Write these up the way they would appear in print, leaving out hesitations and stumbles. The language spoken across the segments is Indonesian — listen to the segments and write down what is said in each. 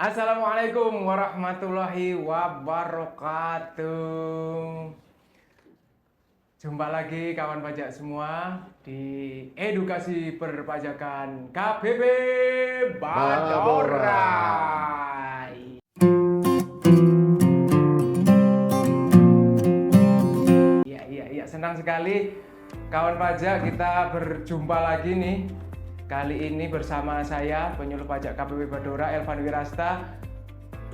Assalamualaikum warahmatullahi wabarakatuh. Jumpa lagi kawan pajak semua di edukasi perpajakan KBP Badorai. Iya, senang sekali kawan pajak kita berjumpa lagi nih. Kali ini bersama saya, penyuluh pajak KBP Badorai, Elvan Wirasta.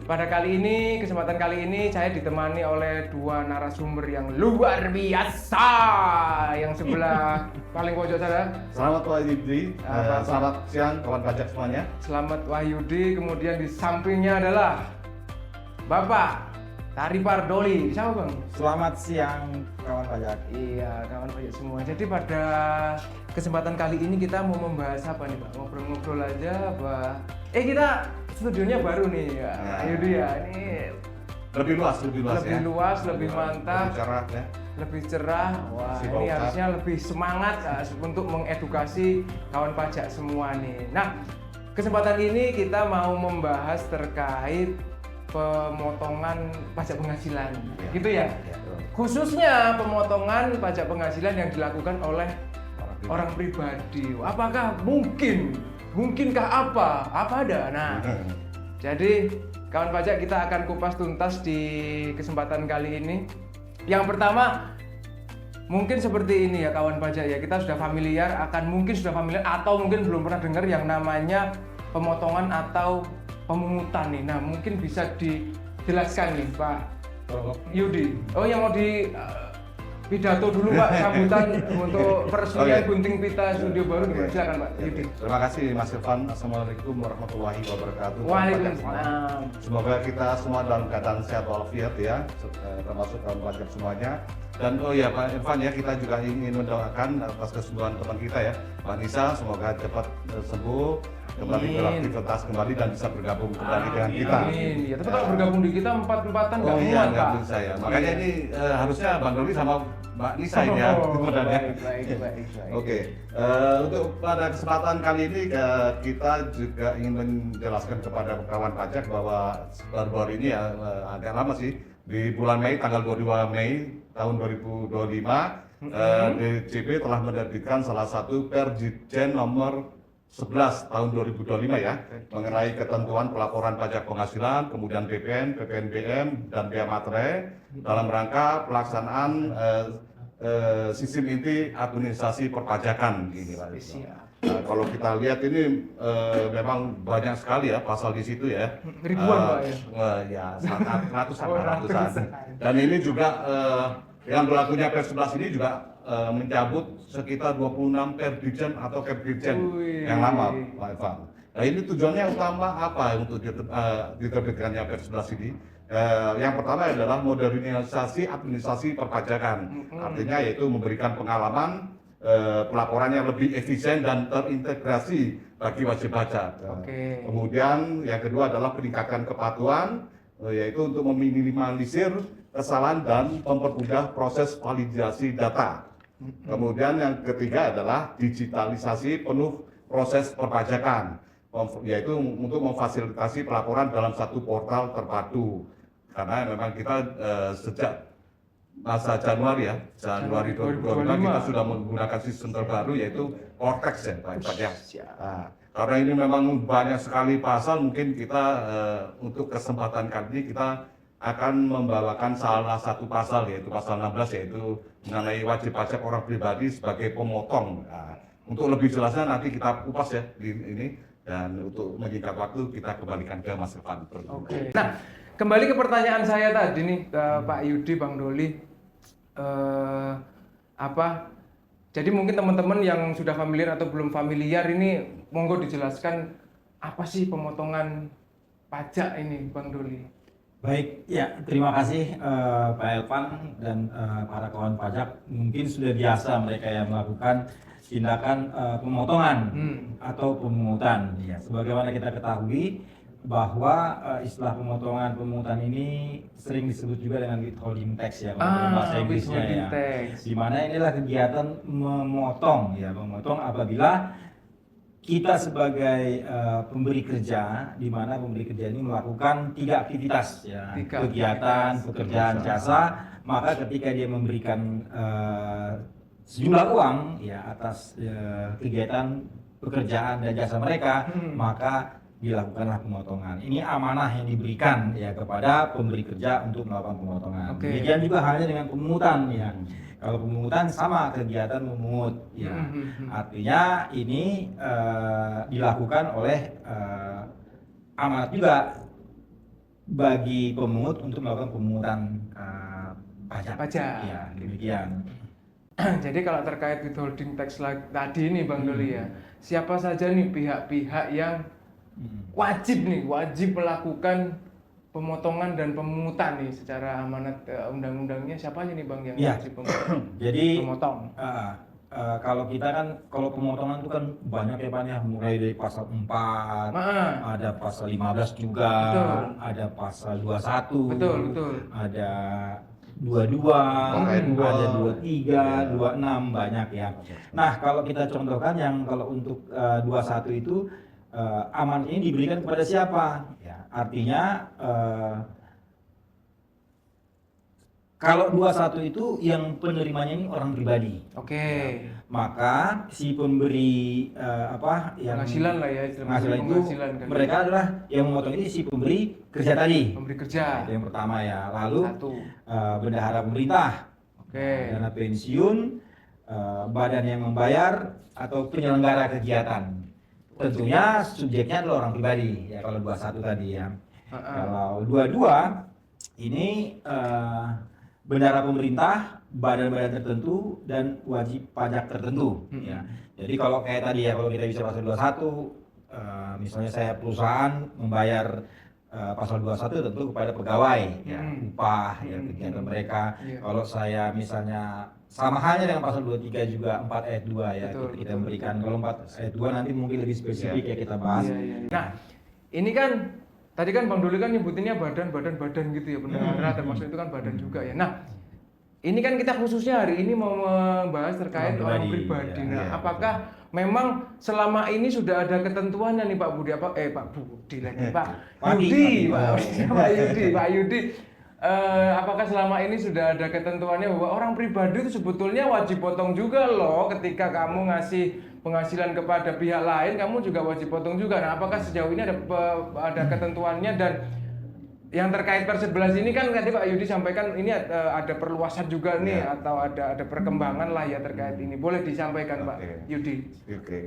Pada kesempatan kali ini saya ditemani oleh dua narasumber yang luar biasa. Yang sebelah paling pojok saya. Selamat Wahyudi, selamat siang kawan pajak semuanya. Selamat Wahyudi, kemudian di sampingnya adalah Bapak Taripar Doli. Siapa Bang? Selamat siang kawan pajak. Iya, kawan pajak semua. Jadi pada kesempatan kali ini kita mau membahas apa nih Pak? Ngobrol-ngobrol aja apa? Kita studionya baru nih ya. Yudi ya, ini Lebih luas lebih mantap, lebih cerah ya. lebih cerah. Wah, Si ini Bauta. harusnya lebih semangat untuk mengedukasi kawan pajak semua nih. Nah, kesempatan ini kita mau membahas terkait pemotongan pajak penghasilan, gitu ya. Khususnya pemotongan pajak penghasilan yang dilakukan oleh orang pribadi. Apakah mungkinkah apa ada? Nah, jadi kawan pajak kita akan kupas tuntas di kesempatan kali ini. Yang pertama, mungkin seperti ini ya kawan pajak ya, kita sudah familiar atau mungkin belum pernah dengar yang namanya pemotongan atau pemungutan nih. Nah, mungkin bisa dijelaskan nih Pak Yudi. Oh, yang mau di pidato dulu Pak, sambutan untuk peresmian Gunting Pita Studio baru gimana? Silakan Pak Yudi. Terima kasih Mas Irfan. Assalamualaikum warahmatullahi wabarakatuh. Waalaikumsalam. Semoga kita semua dalam keadaan sehat walafiat ya, termasuk kawan pajak semuanya. Dan oh ya Pak Irfan ya, kita juga ingin mendoakan atas kesembuhan teman kita ya, Mbak Nisa, semoga cepat sembuh, kembali beraktivitas kembali dan bisa bergabung kembali dengan kita. Amin. Ya, tapi kalau bergabung di kita empat-empatan nggak Oh iya, muat nggak Pak. bisa ya. Makanya ini harusnya Bang Doli sama Mbak Nisa ini ya. sebenarnya. Baik. Oke, untuk pada kesempatan kali ini kita juga ingin menjelaskan kepada kawan pajak bahwa baru-baru ini ya agak lama sih, di bulan Mei, tanggal 22 Mei tahun 2025, DJP telah menerbitkan salah satu Perdirjen nomor 11 tahun 2025 ya, mengenai ketentuan pelaporan pajak penghasilan, kemudian PPN, PPNBM, dan bea materai dalam rangka pelaksanaan sistem inti administrasi perpajakan ini Pak. Nah, kalau kita lihat ini memang banyak sekali ya pasal di situ ya. Ribuan Pak ya. Ya, ratusan. Dan ini juga yang berlakunya Per 11 ini juga mencabut sekitar 26 Perdirjen atau Kepdirjen yang lama Pak Evan. Nah, ini tujuannya utama apa untuk diterbitkannya Per 11 ini? Yang pertama adalah modernisasi administrasi perpajakan. Artinya yaitu memberikan pengalaman pelaporan yang lebih efisien dan terintegrasi bagi wajib pajak. Kemudian yang kedua adalah peningkatan kepatuhan, yaitu untuk meminimalisir kesalahan dan mempermudah proses validasi data. Kemudian yang ketiga adalah digitalisasi penuh proses perpajakan, yaitu untuk memfasilitasi pelaporan dalam satu portal terpadu. Karena memang kita sejak masa Januari 2025 kita sudah menggunakan sistem terbaru yaitu Cortex ya Pak ya. Nah, karena ini memang banyak sekali pasal, mungkin kita untuk kesempatan kali ini kita akan membawakan salah satu pasal yaitu pasal 16 yaitu mengenai wajib pajak orang pribadi sebagai pemotong. Nah, untuk lebih jelasnya nanti kita kupas ya di ini, dan untuk menyingkat waktu kita kembalikan ke Mas Irfan. Nah, kembali ke pertanyaan saya tadi nih ke Pak Yudi, Bang Doli. Jadi mungkin teman-teman yang sudah familiar atau belum familiar ini monggo dijelaskan apa sih pemotongan pajak ini Bang Doli. Baik, ya terima kasih Pak Elvan dan para kawan pajak. Mungkin sudah biasa mereka yang melakukan tindakan pemotongan atau pemungutan. Ya, sebagaimana kita ketahui bahwa istilah pemungutan ini sering disebut juga dengan withholding tax ya, kalau bahasa Inggrisnya ya. Di mana inilah kegiatan memotong apabila kita sebagai pemberi kerja, di mana pemberi kerja ini melakukan 3 aktivitas ya, kegiatan, pekerjaan, jasa, maka ketika dia memberikan sejumlah uang ya atas kegiatan, pekerjaan dan jasa mereka, maka dilakukanlah pemotongan. Ini amanah yang diberikan ya kepada pemberi kerja untuk melakukan pemotongan. Demikian juga halnya dengan pemungutan ya. Kalau pemungutan sama kegiatan memungut ya. Artinya ini dilakukan oleh amanat juga bagi pemungut untuk melakukan pemungutan pajak. Ya, demikian. Jadi kalau terkait withholding tax tadi nih Bang Doli ya, siapa saja nih pihak-pihak yang wajib melakukan pemotongan dan pemungutan nih secara amanat undang-undangnya, siapa aja nih Bang yang wajib memotong? Kalau kita kan, kalau pemotongan itu kan banyak ya Pak ya, mulai dari pasal 4, ada pasal 15 juga, ada pasal 21, ada 22, ada 23, 26, banyak ya. Nah kalau kita contohkan yang kalau untuk 21 itu amanat ini diberikan kepada siapa? Ya, artinya kalau 21 itu yang penerimanya ini orang pribadi. Ya, maka si pemberi penghasilan lah ya, penghasilan itu mereka adalah yang memotong ini si pemberi kerja tadi. Pemberi kerja. Itu yang pertama ya. Lalu bendahara pemerintah, dana pensiun, badan yang membayar atau penyelenggara kegiatan. Tentunya subjeknya adalah orang pribadi ya kalau 21 tadi ya. Kalau 22 ini bendahara pemerintah, badan-badan tertentu dan wajib pajak tertentu ya. Jadi kalau kayak tadi ya, kalau kita bisa pasal 21 misalnya saya perusahaan membayar pasal 21 tentu kepada pegawai ya, upah ya, kegiatan mereka. Kalau saya misalnya sama halnya dengan pasal 23 juga 4 ayat 2 ya, kita memberikan. Kalau 4 ayat 2 nanti mungkin lebih spesifik ya kita bahas. Nah, ini kan tadi kan Bang Doli kan nyebutinnya badan gitu ya, bendahara termasuk itu kan badan juga ya. Nah, ini kan kita khususnya hari ini mau membahas terkait orang pribadi. Nah, apakah memang selama ini sudah ada ketentuannya nih Pak Budi apakah selama ini sudah ada ketentuannya bahwa orang pribadi itu sebetulnya wajib potong juga loh, ketika kamu ngasih penghasilan kepada pihak lain kamu juga wajib potong juga. Nah, apakah sejauh ini ada ketentuannya? Dan yang terkait per 11 ini kan tadi Pak Yudi sampaikan ini ada perluasan juga nih atau ada perkembangan lah ya terkait ini. Boleh disampaikan Pak Yudi?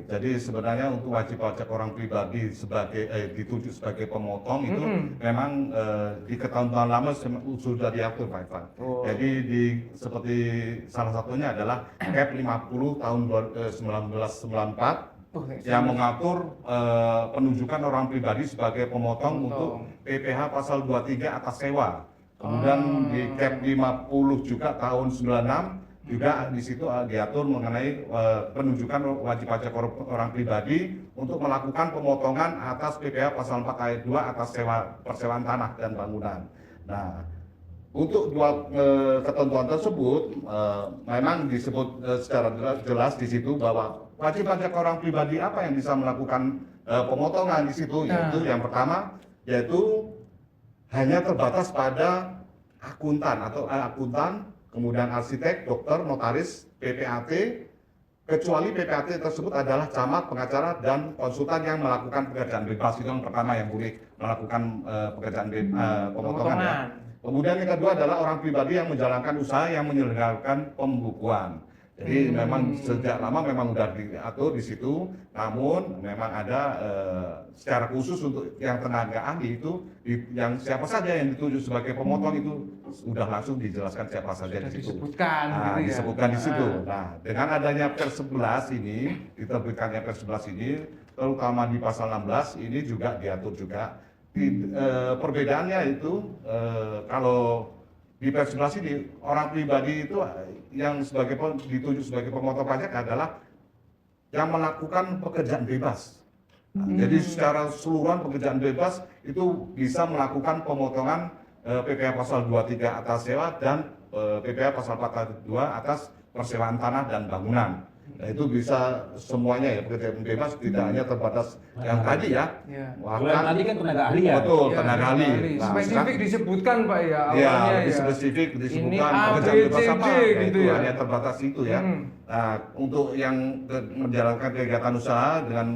Jadi sebenarnya untuk wajib pajak orang pribadi sebagai ditunjuk sebagai pemotong itu memang di ketentuan lama sudah diatur Pak Ivan. Jadi seperti salah satunya adalah Cap 50 tahun 1994 yang mengatur penunjukan orang pribadi sebagai pemotong untuk PPh pasal 23 atas sewa. Kemudian di Cap 50 juga tahun 96 juga di situ diatur mengenai penunjukan wajib pajak orang pribadi untuk melakukan pemotongan atas PPh pasal 4 ayat 2 atas persewaan tanah dan bangunan. Nah, untuk dua ketentuan tersebut memang disebut secara jelas di situ bahwa wajib pajak orang pribadi apa yang bisa melakukan pemotongan di situ, yaitu yang pertama yaitu hanya terbatas pada akuntan, kemudian arsitek, dokter, notaris, PPAT, kecuali PPAT tersebut adalah camat, pengacara, dan konsultan yang melakukan pekerjaan bebas. Itu yang pertama yang boleh melakukan pekerjaan pemotongan ya. Kemudian yang kedua adalah orang pribadi yang menjalankan usaha yang menyelenggarakan pembukuan. Jadi memang sejak lama memang sudah diatur di situ, namun memang ada secara khusus untuk yang tenaga ahli itu yang siapa saja yang ditunjuk sebagai pemotong itu sudah langsung dijelaskan siapa saja di situ. Disebutkan di situ. Nah, dengan adanya Per 11 ini, diterbitkannya Per 11 ini, terutama di pasal 16 ini juga diatur juga. Perbedaannya itu kalau di Per 11 ini orang pribadi itu yang ditunjuk sebagai pemotong pajak adalah yang melakukan pekerjaan bebas. Jadi secara keseluruhan pekerjaan bebas itu bisa melakukan pemotongan PPh pasal 23 atas sewa dan PPh pasal 42 atas persewaan tanah dan bangunan. Nah, itu bisa semuanya ya, pekerjaan bebas tidak hanya terbatas yang tadi ya. Iya. Kalau yang tadi kan tenaga ahli ya. Betul, Ya, tenaga ahli. Nah, spesifik disebutkan Pak ya ya, awalnya lebih ya. spesifik Ini disebutkan A, pekerjaan B, bebas C, apa, D, ya, gitu itu ya. hanya terbatas itu ya. Nah, untuk yang menjalankan kegiatan usaha dengan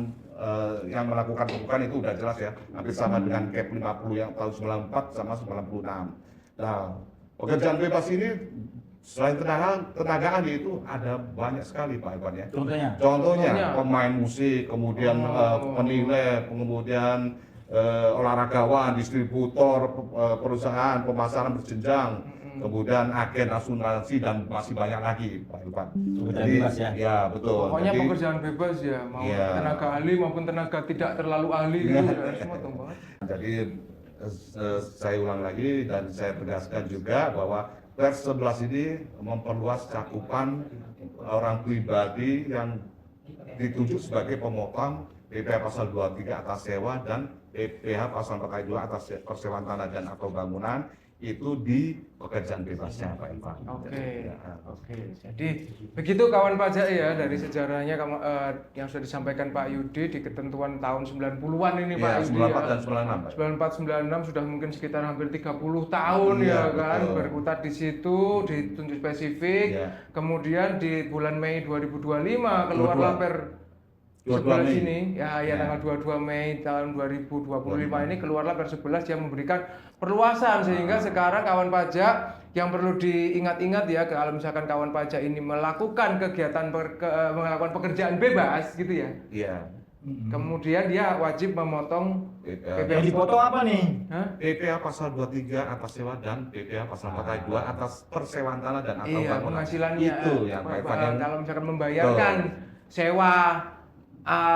yang melakukan pembukaan itu udah jelas ya, hampir sama dengan KEP 50 yang tahun 94 sama 96. Nah, pekerjaan bebas ini selain tenaga ahli itu ada banyak sekali Pak Iwan ya. Contohnya? Contohnya pemain musik, kemudian penilai, kemudian olahragawan, distributor, perusahaan pemasaran berjenjang, kemudian agen asuransi dan masih banyak lagi Pak Iwan. Pekerjaan bebas ya? Ya betul. Pokoknya Jadi, pekerjaan bebas ya, mau Iya. tenaga ahli maupun tenaga tidak terlalu ahli gitu ya, semua tuh banget. Jadi saya ulang lagi dan saya tegaskan juga bahwa Pers 11 ini memperluas cakupan orang pribadi yang ditunjuk sebagai pemotong PPh pasal 23 atas sewa dan PPh pasal 42 atas persewaan tanah dan atau bangunan itu di pekerjaan bebasnya Pak Irfan. Oke, Ya. oke. Jadi begitu kawan pajak ya dari sejarahnya yang sudah disampaikan Pak Yudi di ketentuan tahun 90-an ini Pak Ya, Yudi 94 ya. dan 96 Pak. 94 96 sudah mungkin sekitar hampir 30 tahun Iya, ya kan betul. berkutat di situ ditunjuk spesifik. Iya. Kemudian di bulan Mei 2025 keluarlah 22. per 22 11 Mei. ini ya tanggal 22 Mei tahun 2025 ini keluarlah per 11 yang memberikan perluasan sehingga sekarang kawan pajak yang perlu diingat-ingat ya kalau misalkan kawan pajak ini melakukan kegiatan melakukan pekerjaan bebas gitu ya. Iya. Kemudian dia wajib memotong Yang dipotong apa nih? Hah? PPh pasal 23 atas sewa dan PPh pasal 42 atas persewaan tanah dan atau Iya, bangunan. penghasilannya Itu yang Pak Irfan yang kalau misalkan membayarkan sewa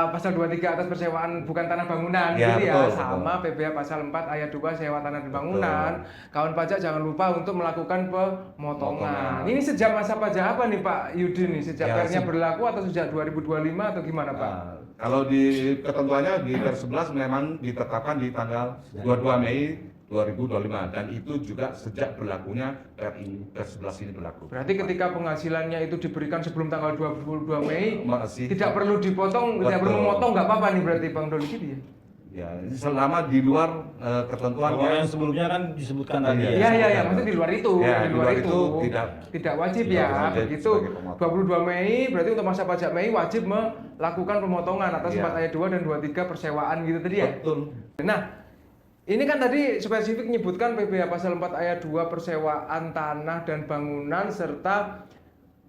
pasal 23 atas persewaan bukan tanah bangunan Ya, gitu ya betul, sama PPh pasal 4 ayat 2 sewa tanah dan bangunan. Kawan pajak jangan lupa untuk melakukan pemotongan. Ini sejak masa pajak apa nih Pak Yudi nih? Sejak Ya, pernya berlaku atau sejak 2025 atau gimana Pak? Nah, kalau di ketentuannya di Pers 11 memang ditetapkan di tanggal 22 Mei 2025 dan itu juga sejak berlakunya Pers 11 ini berlaku. Berarti ketika penghasilannya itu diberikan sebelum tanggal 22 Mei Masih tidak perlu dipotong, tidak perlu Betul. memotong nggak apa-apa nih berarti Bang Doli gitu ya? ya selama di luar ketentuan Kalau yang sebelumnya kan disebutkan tadi Iya, ya. Iya, maksudnya di luar itu, Ya, di luar itu tidak wajib tidak ya. wajib Begitu sebagai pemotong. 22 Mei berarti untuk masa pajak Mei wajib melakukan pemotongan atas Iya. 4 ayat 2 dan 23 persewaan gitu tadi ya. betul. Nah, ini kan tadi spesifik menyebutkan PPh pasal 4 ayat 2 persewaan tanah dan bangunan serta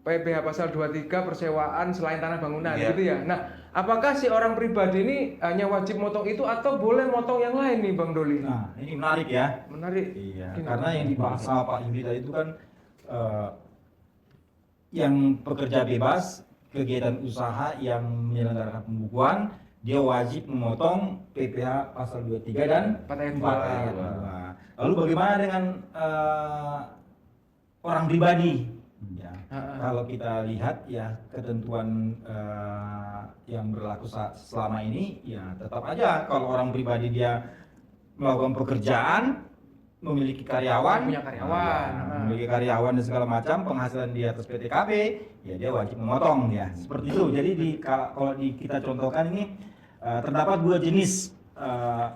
PPh pasal 23 persewaan selain tanah bangunan Iya. gitu ya. Nah, apakah si orang pribadi ini hanya wajib motong itu atau boleh motong yang lain nih Bang Doli? Nah, ini menarik ya. Menarik. Iya, Gimana? karena yang dibahas sama Pak Yudi tadi itu kan yang pekerja bebas, kegiatan usaha yang menyelenggarakan pembukuan, dia wajib memotong PPh pasal 23 dan 4 ayat 4 ayat 2. Lalu bagaimana dengan orang pribadi? Ya, kalau kita lihat ya ketentuan yang berlaku selama ini ya tetap aja kalau orang pribadi dia melakukan pekerjaan memiliki karyawan, Punya karyawan. memiliki karyawan dan segala macam penghasilan di atas PTKP ya dia wajib memotong ya seperti itu. Jadi kalau kita contohkan ini terdapat dua jenis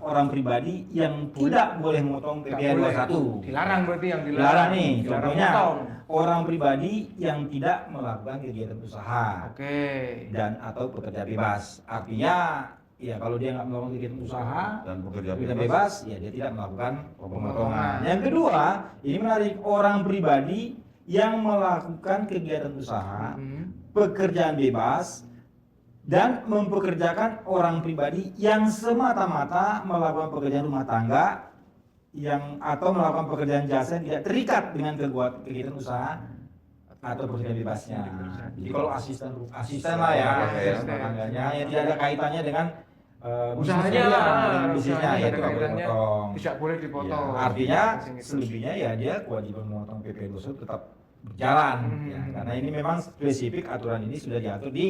orang pribadi yang tidak boleh memotong Nggak PPh boleh. 21. Dilarang berarti yang Dilarang nih, Dilarang contohnya potong. orang pribadi yang tidak melakukan kegiatan usaha Oke. dan atau pekerja bebas. Artinya, ya kalau dia nggak melakukan kegiatan usaha Dan pekerja kegiatan bebas. bebas, ya dia tidak melakukan Pemotongan. pemotongan. Yang kedua, ini menarik orang pribadi yang melakukan kegiatan usaha, pekerjaan bebas dan mempekerjakan orang pribadi yang semata-mata melakukan pekerjaan rumah tangga yang atau melakukan pekerjaan jasa yang tidak terikat dengan kegiatan usaha atau pekerjaan bebasnya. Jadi kalau asisten lah ya, Asisten. rumah tangganya yang tidak ada kaitannya dengan Usahanya bisnisnya, lah, dengan bisnisnya usahanya ya ada tidak boleh kaitannya, potong. tidak boleh dipotong. Ya, artinya Gitu. selebihnya ya dia kewajiban memotong PPh 21 tetap berjalan ya, karena ini memang spesifik aturan ini sudah diatur di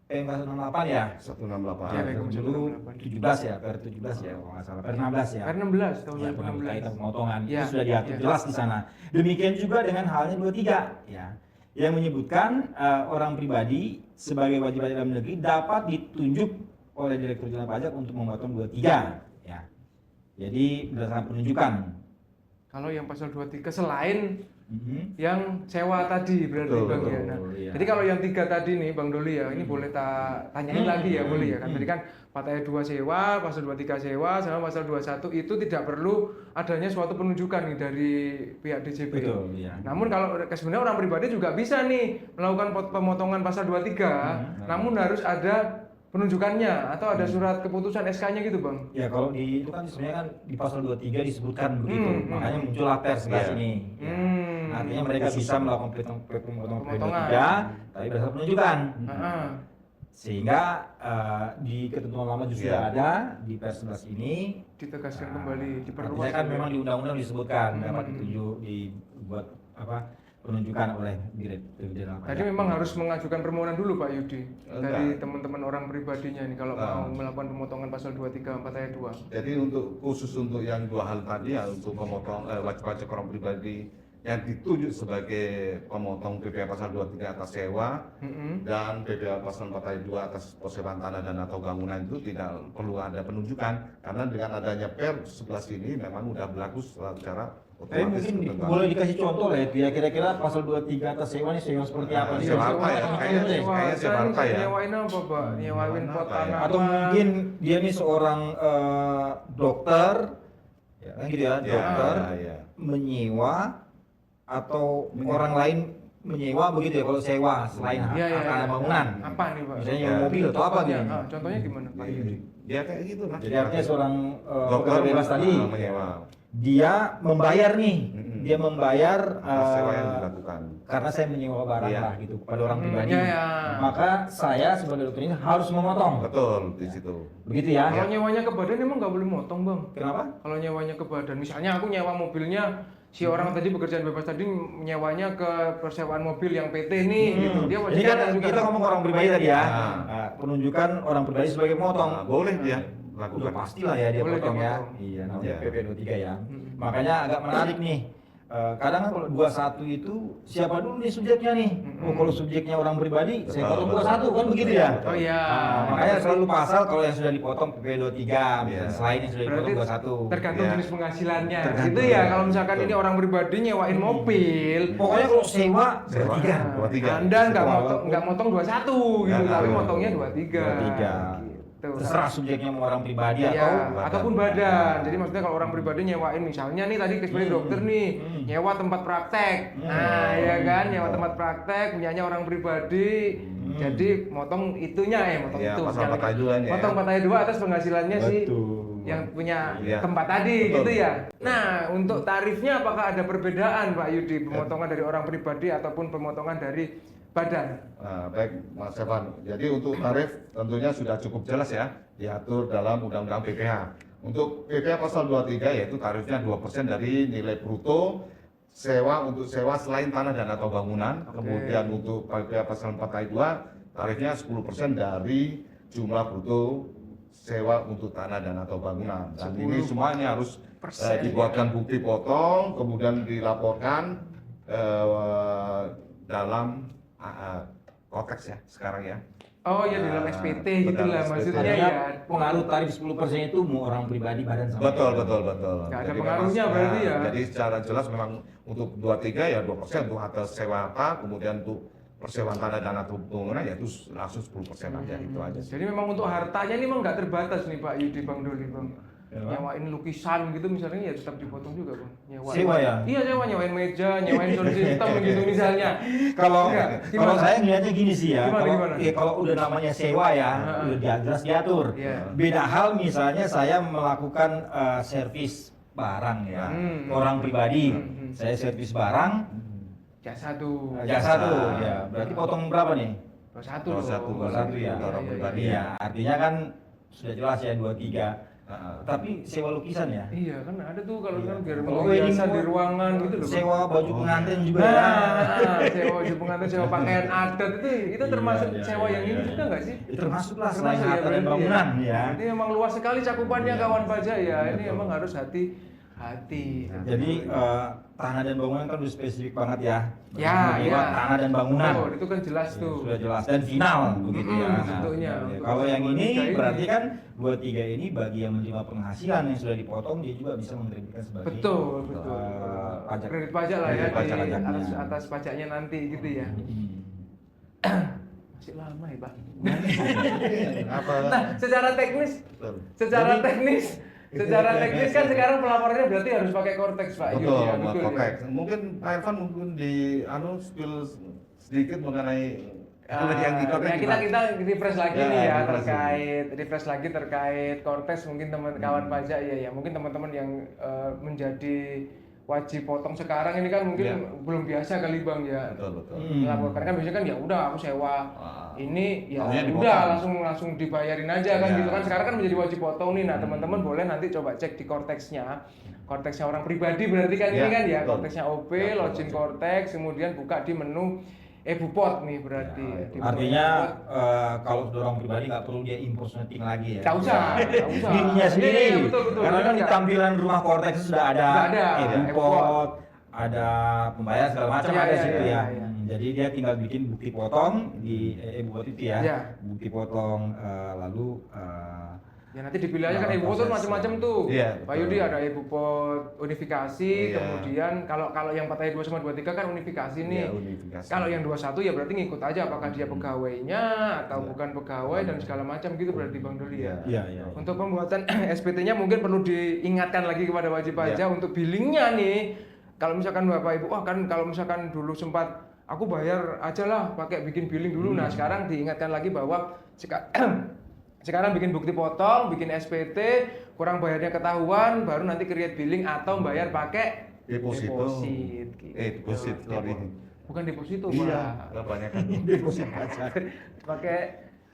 PMK 168 ya. 168. Ya, Tahun PMK dulu 17 ya, per 17 ya kalau nggak salah, per 16 ya. Per 16 tahun Ya, pengambil 2016. kaitan pemotongan Ya, itu sudah diatur ya. jelas di sana. Demikian juga dengan halnya 23 ya. yang menyebutkan orang pribadi sebagai wajib pajak dalam negeri dapat ditunjuk oleh Direktur Jenderal Pajak untuk memotong 23. Ya. Jadi berdasarkan penunjukan. Kalau yang pasal 23 selain yang sewa tadi berarti Betul, Bang ya. Nah, iya. jadi kalau yang 3 tadi nih Bang Doli ya, ini boleh tak tanyain lagi ya, boleh ya kan. Tadi kan pasal 2 sewa, pasal 23 sewa, sama pasal 21 itu tidak perlu adanya suatu penunjukan nih dari pihak DJP. Betul, iya. Namun kalau sebenarnya orang pribadi juga bisa nih melakukan pemotongan pasal 23, namun harus ada penunjukannya atau ada surat keputusan SK-nya gitu Bang. Ya kalau di itu kan sebenarnya kan di pasal 23 disebutkan begitu. Makanya muncullah pers sebelah sini. Ya. Artinya mereka bisa melakukan pemotongan periode 3 tapi berdasarkan penunjukan. Sehingga di ketentuan lama juga sudah ada di pers 11 ini Ditegaskan kembali, diperluas. artinya kan memang di undang-undang disebutkan dapat ditunjuk dibuat penunjukan oleh Direktur Jenderal Pajak. Tadi memang harus mengajukan permohonan dulu Pak Yudi Enggak. dari teman-teman orang pribadinya nih kalau mau melakukan pemotongan pasal 23 4 ayat 2. Jadi khusus untuk yang 2 hal tadi ya, untuk pemotong wajib pajak orang pribadi yang ditunjuk sebagai pemotong PPh pasal 23 atas sewa dan PPh pasal 4 ayat 2 atas persewaan tanah dan atau bangunan itu tidak perlu ada penunjukan, karena dengan adanya Per 11 ini memang udah berlaku secara Tapi otomatis. mungkin boleh dikasih contoh lah ya, kira-kira pasal 23 atas sewa ini sewa seperti apa? Iya, sewa apa ya? Kayaknya sewa apa ya? Nyewain apa Pak? Nyewain pot Apa ya? tanah. Atau mungkin dia ini seorang dokter, ya kan gitu ya, dokter ya. menyewa atau orang lain menyewa begitu ya kalau sewa selain harta bangunan. Apa nih Pak? Misalnya nyewa mobil atau apa gitu. Contohnya gimana Pak Yudi? Ya kayak gitu lah. Jadi artinya seorang dokter pekerja bebas tadi menyewa dia membayar nih, dia membayar atas sewa yang dilakukan. karena saya menyewa barang Iya. lah gitu kepada orang pribadi. Iya. Maka saya sebagai dokter ini harus memotong. Betul di situ. Begitu ya. Kalau nyewanya ke badan emang nggak boleh motong Bang. Kenapa? Kalau nyewanya ke badan, misalnya aku nyewa mobilnya si orang tadi pekerjaan bebas tadi nyewanya ke persewaan mobil yang PT nih, gitu. Dia wajib Ini kan motong juga. kita ngomong orang pribadi tadi ya. Nah. Nah, penunjukan orang pribadi sebagai memotong. Nah, boleh dia Udah lakukan. pastilah ya dia Boleh potong dia ya. potong. Iya, namanya Iya. PP 23 ya. Makanya agak menarik nih. Kadang kan kalau 21 itu siapa dulu nih subjeknya nih? Oh, kalau subjeknya orang pribadi, saya Betul, potong betul. 21 kan begitu ya? Oh iya. Nah, makanya selalu pasal kalau yang sudah dipotong PP 23, Iya. selain yang sudah Berarti dipotong 21. tergantung Iya. jenis penghasilannya. Tergantung. Gitu ya. Kalau misalkan Betul. ini orang pribadi nyewain mobil, Pokoknya kalau sewa Sewa. 23. 23. Anda nggak Sewa. motong 21 gitu, Nggak, tapi nggak. motongnya 23. 23. Gitu. Terserah subjeknya mau orang pribadi Iya, atau ataupun badan. Jadi maksudnya kalau orang pribadi nyewain misalnya nih tadi sebagai dokter nih, nyewa tempat praktek. Nah, ya kan, nyewa tempat praktek punyanya orang pribadi. Jadi motong itunya motong Iya, itu. pasal Misalnya 4 ayat 2-nya ya. Motong 4 ayat 2 atas penghasilannya sih Betul. yang punya Iya. tempat tadi Betul. gitu ya. Nah, untuk tarifnya apakah ada perbedaan Pak Yudi, pemotongan dari orang pribadi ataupun pemotongan dari badan? Nah, baik Mas Evan. Jadi untuk tarif tentunya sudah cukup jelas ya, diatur dalam Undang-Undang PPh. Untuk PPh pasal 23 yaitu tarifnya 2% dari nilai bruto sewa untuk sewa selain tanah dan atau bangunan. Kemudian untuk PPh pasal 4 ayat 2 tarifnya 10% dari jumlah bruto sewa untuk tanah dan atau bangunan. Dan ini semuanya harus dibuatkan bukti potong, kemudian dilaporkan dalam konteks ya sekarang ya. Oh ya dalam SPT gitu lah dalam maksudnya SPT. ya. pengaruh tarif 10% itu mau orang pribadi badan sama. Betul. Nggak ada Jadi pengaruhnya memang, berarti ya? Jadi secara jelas memang untuk 23 ya 2% untuk atas sewa apa, kemudian untuk persewaan tanah dan atau bangunan ya itu langsung 10% aja itu aja. Jadi memang untuk hartanya ini memang nggak terbatas nih Pak Yudi, Bang Doli, Bang. Ya, Nyewain lukisan gitu misalnya ya tetap dipotong juga Bang. Nyewain. Sewa ya? Iya sewa, nyewain meja, nyewain sound system gitu misalnya. Kalau Enggak, kalau gimana? saya melihatnya gini sih ya, Gimana? kalau udah namanya sewa ya, udah jelas diatur. Iya. Beda hal misalnya saya melakukan servis barang ya, orang pribadi, saya servis barang, Jasa tuh. jasa tuh, ya berarti potong berapa nih? 21 21 ya, orang pribadi Iya, artinya kan sudah jelas ya 23. Tapi sewa lukisan ya. Iya kan ada tuh kalau kan biar Kalau hiasan wedding di ruangan gitu loh. Bang. Sewa baju pengantin juga ya. Nah, sewa baju pengantin, sewa pakaian adat itu termasuk Iya, sewa yang ini iya. juga nggak sih? Itu termasuk lah selain Termasuk ya, harta dan berarti bangunan ya. Ini emang luas sekali cakupannya Iya. kawan pajak ya. Ini Betul. emang harus hati. Jadi tanah dan bangunan kan udah spesifik banget ya. Ya, Jiwa, ya. tanah dan bangunan. Betul, itu kan jelas Ya, tuh. sudah jelas dan final begitu ya. bentuknya. Ya, Untuk kalau yang ini 23 ini. berarti kan 23 ini bagi yang menerima penghasilan yang sudah dipotong dia juga bisa mengkreditkan sebagai Betul, betul. pajak. Kredit pajak lah ya, Kredit pajak, di pajaknya. atas pajaknya nanti gitu ya. Masih lama ya, Pak. Apa? Nah, secara teknis Betul. secara teknis kan sekarang pelaporannya berarti harus pakai Cortex, Pak. Betul, Yudi, ya, Mas betul Kokek. ya. Mungkin Pak Irfan mungkin di spill sedikit mengenai yang di Cortex Ya, kita refresh lagi Ya, nih ya refresh refresh lagi terkait Cortex, mungkin teman kawan pajak ya mungkin teman-teman yang menjadi wajib potong sekarang ini kan mungkin Ya. belum biasa kali Bang ya. Betul. Melaporkan kan biasanya kan ya udah aku sewa ini ya Maunya udah dipotong. langsung dibayarin aja kan Ya. gitu kan. Sekarang kan menjadi wajib potong nih. Nah, teman-teman boleh nanti coba cek di Cortex-nya. Cortex-nya orang pribadi berarti kan ini Ya, kan ya, betul. Cortex-nya OP, Ya, login betul. Cortex, kemudian buka di menu e-Bupot nih berarti. Ya, Di menu Artinya e-Bupot. kalau sudah orang pribadi nggak perlu dia import setting lagi ya. Nggak usah. Dirinya sendiri. Iya, betul. Karena kan di Nggak- tampilan rumah Cortex itu sudah ada, Sudah ada, import, ada pembayaran segala macam Iya, ada iya, situ iya, ya. iya. Jadi dia tinggal bikin bukti potong di e-Bupot itu ya. Iya. Bukti potong lalu Ya nanti dipilih aja kan Nah, e-Bupot tuh proses, macam-macam tuh. Iya, Pak betul. Yudi ada e-Bupot unifikasi, Iya. kemudian kalau yang 4 ayat 2 sama 23 kan unifikasi nih. Iya, unifikasi. Kalau yang 21 ya berarti ngikut aja apakah dia pegawainya atau Iya. bukan pegawai dan segala macam gitu berarti Bang Doli ya. iya iya. Untuk pembuatan SPT-nya mungkin perlu diingatkan lagi kepada wajib pajak Iya. untuk billingnya nih. Kalau misalkan Bapak Ibu, wah kan kalau misalkan dulu sempat aku bayar aja lah pakai bikin billing dulu. Nah sekarang diingatkan lagi bahwa sekarang bikin bukti potong, bikin SPT, kurang bayarnya ketahuan, baru nanti create billing atau bayar pakai Deposito. deposit. Gitu. Deposit, sorry. Bukan deposito, Iya, Pak. kebanyakan. Deposit pajak. Pakai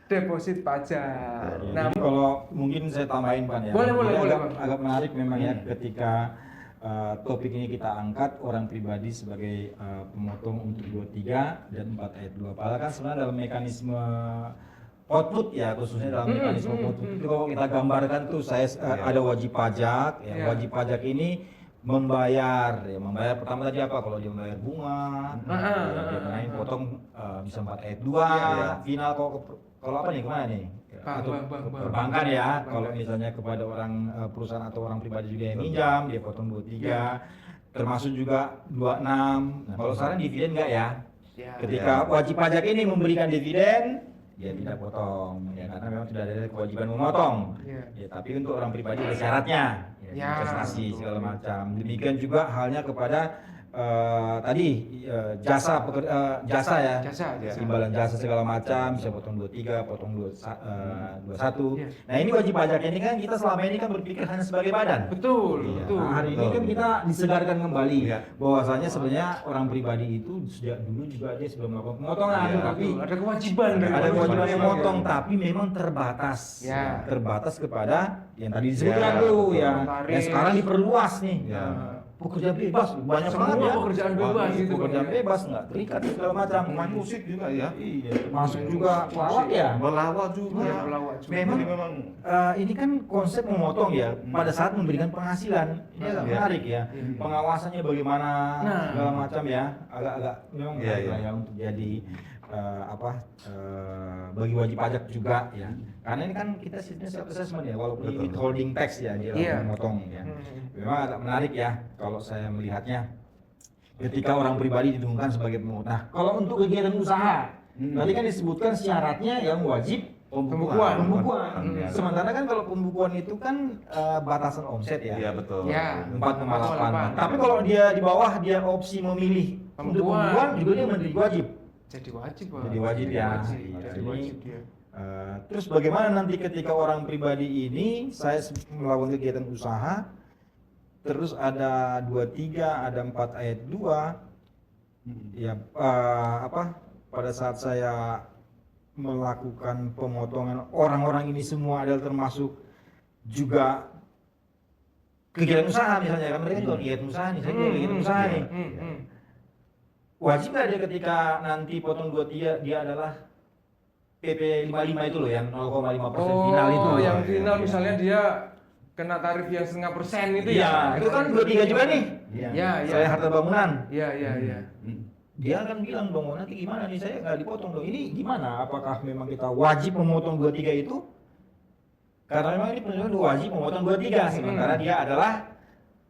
deposit pajak. Nah, kalau mungkin saya tambahin Pan ya. Boleh, Ini boleh, agak, Bang. agak menarik memang ya ketika topik ini kita angkat orang pribadi sebagai pemotong untuk 23 dan 4 ayat 2. Padahal kan sebenarnya dalam mekanisme output ya, khususnya dalam mekanisme output itu kalau kita gambarkan tuh saya ada wajib pajak ya. Iya. Wajib pajak ini membayar pertama tadi apa, kalau dia membayar bunga ya, dia kenain potong bisa 4 ayat 2 Iya. final kalau apa nih kemana nih atau Bang. perbankan ya, kalau misalnya kepada orang perusahaan atau orang pribadi juga yang minjam dia potong 23 termasuk juga 26. Nah, kalau sekarang dividen enggak ya? Ya. Ketika wajib pajak ini memberikan dividen dia tidak potong ya, karena memang sudah ada kewajiban memotong. Iya. Ya, tapi untuk orang pribadi ada syaratnya ya, Ya, investasi betul. segala macam. Demikian juga halnya kepada tadi jasa ya, Jasa. imbalan jasa segala macam bisa potong 23, potong 21. Iya. Nah, ini wajib pajak ini kan kita selama ini kan berpikir hanya sebagai badan. Betul, Iya. betul. Nah, hari ini Betul. kan kita disegarkan kembali Iya. bahwasanya sebenarnya orang pribadi itu sejak dulu juga dia sudah melakukan pemotongan, Iya. tapi Betul, ada kewajiban dari ada wajib kewajiban pajak. memotong, tapi memang terbatas. Ya. Terbatas kepada yang tadi disebutkan Ya, tuh betul. ya. Notaris. Yang sekarang diperluas nih. Ya. Pekerja bebas banyak Semua banget ya. pekerjaan bebas gitu, Pekerjaan Bang. bebas nggak terikat segala macam. Main musik juga ya. Iya, masuk juga pelawak ya. Melawat juga. Iya, pelawak juga. Memang Jadi memang ini kan konsep memotong ya pada saat memberikan penghasilan. Ini agak Iya. menarik ya. Iya. Pengawasannya bagaimana Nah. segala macam ya. Agak-agak memang Iya, menarik lah iya. ya untuk jadi bagi wajib pajak juga ya. Karena ini kan kita sistemnya self assessment ya, walaupun ini Betul. withholding tax ya dia Iya. memotong ya. Hmm. Memang agak menarik ya kalau saya melihatnya ketika orang pribadi didengungkan sebagai pemungut. Nah, kalau untuk kegiatan usaha, tadi kan disebutkan syaratnya yang wajib Pembukuan. pembukuan. Sementara kan kalau pembukuan itu kan batasan omset ya. Iya betul. Ya. 4,8. Tapi kalau dia di bawah dia opsi memilih untuk Pembukuan. pembukuan juga dia menjadi wajib. Jadi wajib, Pak. Jadi wajib ya. Jadi Ini, wajib dia. Terus bagaimana nanti ketika orang pribadi ini saya melakukan kegiatan usaha, terus ada 23, ada 4 ayat 2, ya pada saat saya melakukan pemotongan orang-orang ini semua adalah termasuk juga kegiatan usaha misalnya kan mereka juga kegiatan usaha nih, saya juga kegiatan usaha nih. Wajib nggak dia ketika nanti potong 23 dia adalah PP 55 itu loh yang 0,5% final itu. yang Iya, final iya. misalnya dia kena tarif yang 0,5% itu Iya, ya. itu kan 23 juga nih. Iya, iya. Saya harta bangunan. Iya, iya, iya. Dia akan bilang dong, nanti gimana nih, saya nggak dipotong dong. Ini gimana? Apakah memang kita wajib memotong 23 itu? Karena memang ini penunjukan wajib memotong 23, sementara dia adalah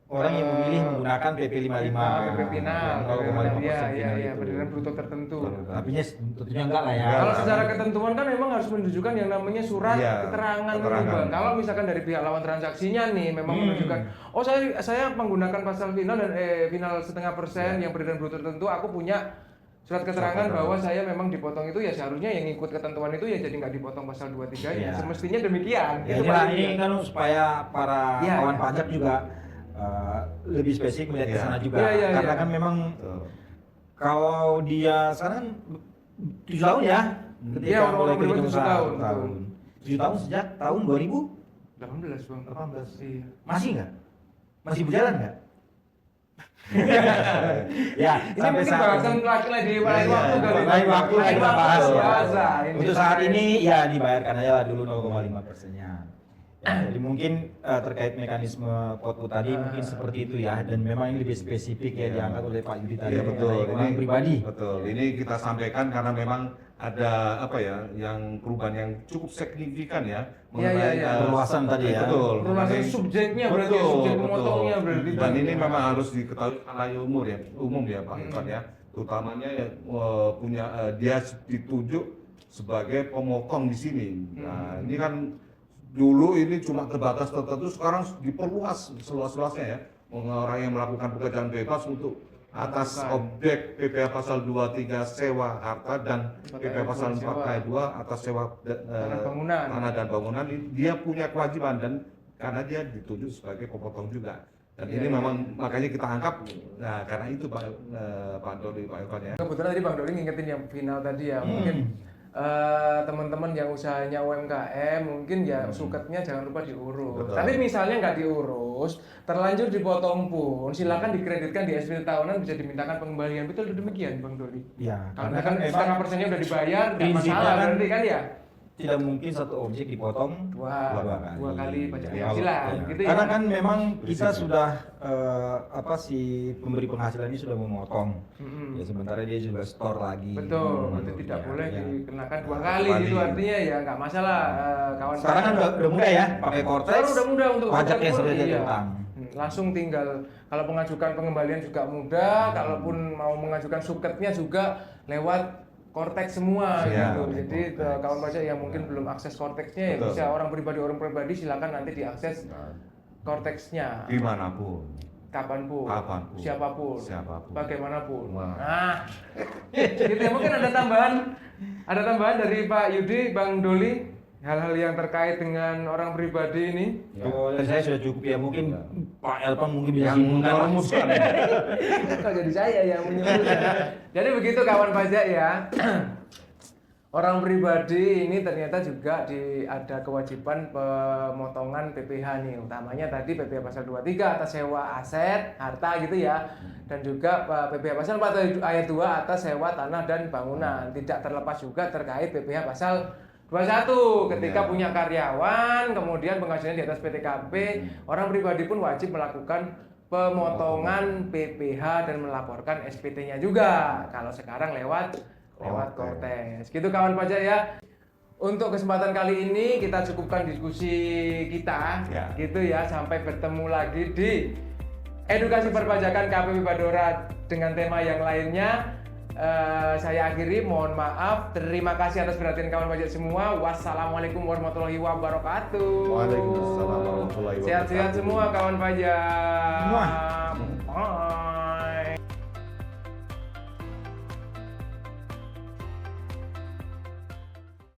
orang yang memilih menggunakan PP 55. PP final, 0,5% iya, iya, final iya, itu. pendirian bruto tertentu. Tapi tentunya enggak lah ya. Kalau secara ketentuan kan memang harus menunjukkan yang namanya surat Iya, keterangan keterangan. ini, Bang. Kalau misalkan dari pihak lawan transaksinya nih memang menunjukkan, oh saya menggunakan pasal final dan final 0,5% yang pendirian bruto tertentu, aku punya surat keterangan bahwa saya memang dipotong itu, ya seharusnya yang ikut ketentuan itu ya jadi nggak dipotong pasal 23 ya. Iya. Semestinya demikian. Ya, Itu inilah, paling ini tidak. kan supaya para Iya, kawan iya. pajak juga lebih spesifik melihat ke Iya. sana juga. Iya, iya, Karena iya. kan memang Betul. kalau dia sekarang 7 tahun ya, ketika Iya, mulai orang-orang kehidupan 7 usaha, tahun, 7 tahun sejak tahun 2018. 18, Bang. Iya. Masih nggak? Masih berjalan nggak? Ya, Ini mungkin bahasan lagi di lain waktu kali. Lain waktu kita bahas ya. biasa. Untuk saat ini ya dibayarkan aja lah dulu 0,5%-nya. Ya, jadi mungkin terkait mekanisme potku tadi mungkin seperti itu ya, dan memang ini lebih spesifik ya diangkat oleh Pak Yudi tadi Iya betul. mengenai orang pribadi. Betul. Ini kita sampaikan karena memang ada apa ya, yang perubahan yang cukup signifikan ya Iya, iya, iya. Perluasan tadi ya. Betul. Perluasan mengenai- subjeknya berarti ya, Betul, subjek betul. pemotongnya berarti. Dan ini memang harus diketahui halayak umum ya Pak Irfan ya. Utamanya punya dia ditunjuk sebagai pemotong di sini. Nah, ini kan dulu ini cuma terbatas tertentu, sekarang diperluas seluas-luasnya ya. Orang yang melakukan pekerjaan bebas untuk atas objek PPh pasal 23 sewa harta dan PPh pasal 4K2 atas sewa tanah dan bangunan, dia punya kewajiban dan karena dia ditunjuk sebagai pemotong juga. Dan ini memang makanya kita anggap, nah karena itu Pak Doli, Pak Irfan ya. Kebetulan tadi Bang Doli ngingetin yang final tadi ya, mungkin teman-teman yang usahanya UMKM mungkin ya suketnya jangan lupa diurus. Betul. Tapi misalnya nggak diurus, terlanjur dipotong pun, silakan dikreditkan di SPT tahunan, bisa dimintakan pengembalian. Betul demikian Bang Doli. Ya, Kalau karena kan kan setengah memang persennya udah dibayar, nggak prinsipnya masalah kan berarti kan ya. tidak mungkin satu objek dipotong Dua kali pajak Ya, penghasilan, iya. gitu ya. Karena kan memang kita sudah si pemberi penghasilan ini sudah memotong. Ya sementara dia juga store lagi. Betul, itu tidak Ya, boleh ya. dikenakan 2 kali gitu, artinya ya nggak masalah kawan. Sekarang kan udah mudah ya, pakai Cortex. Sekarang udah mudah untuk pajaknya pun, sudah iya. ditentang. Langsung tinggal kalau mengajukan pengembalian juga mudah, kalaupun mau mengajukan suketnya juga lewat Cortex semua Iya, gitu. Jadi Cortex. kawan pajak yang mungkin belum akses Cortexnya ya Betul. bisa orang pribadi silakan nanti diakses Cortexnya Dimanapun. kapanpun, Kapanpun. siapapun, Siapapun. bagaimanapun. Wah. Nah, gitu ya. Mungkin ada tambahan dari Pak Yudi, Bang Doli, hal-hal yang terkait dengan orang pribadi ini. Kalau dari saya sudah cukup ya, mungkin Pak Elpan mungkin bisa Yang simpulkan. merumuskan. Kok jadi saya yang menyebutkan. Jadi begitu kawan pajak ya. Orang pribadi ini ternyata juga ada kewajiban pemotongan PPh nih, utamanya tadi PPh pasal 23 atas sewa aset, harta gitu ya. Dan juga PPh pasal 4 ayat 2 atas sewa tanah dan bangunan. Tidak terlepas juga terkait PPh pasal 21 ketika punya karyawan, kemudian penghasilan di atas PTKP, orang pribadi pun wajib melakukan pemotongan PPh dan melaporkan SPT-nya juga. Kalau sekarang lewat Cortex. Gitu kawan pajak ya. Untuk kesempatan kali ini kita cukupkan diskusi kita, Ya. gitu ya. Sampai bertemu lagi di edukasi perpajakan KPP Badora dengan tema yang lainnya. Saya akhiri, mohon maaf. Terima kasih atas perhatian kawan pajak semua. Wassalamualaikum warahmatullahi wabarakatuh. Waalaikumsalam warahmatullahi wabarakatuh. Sehat-sehat semua kawan pajak. Semua.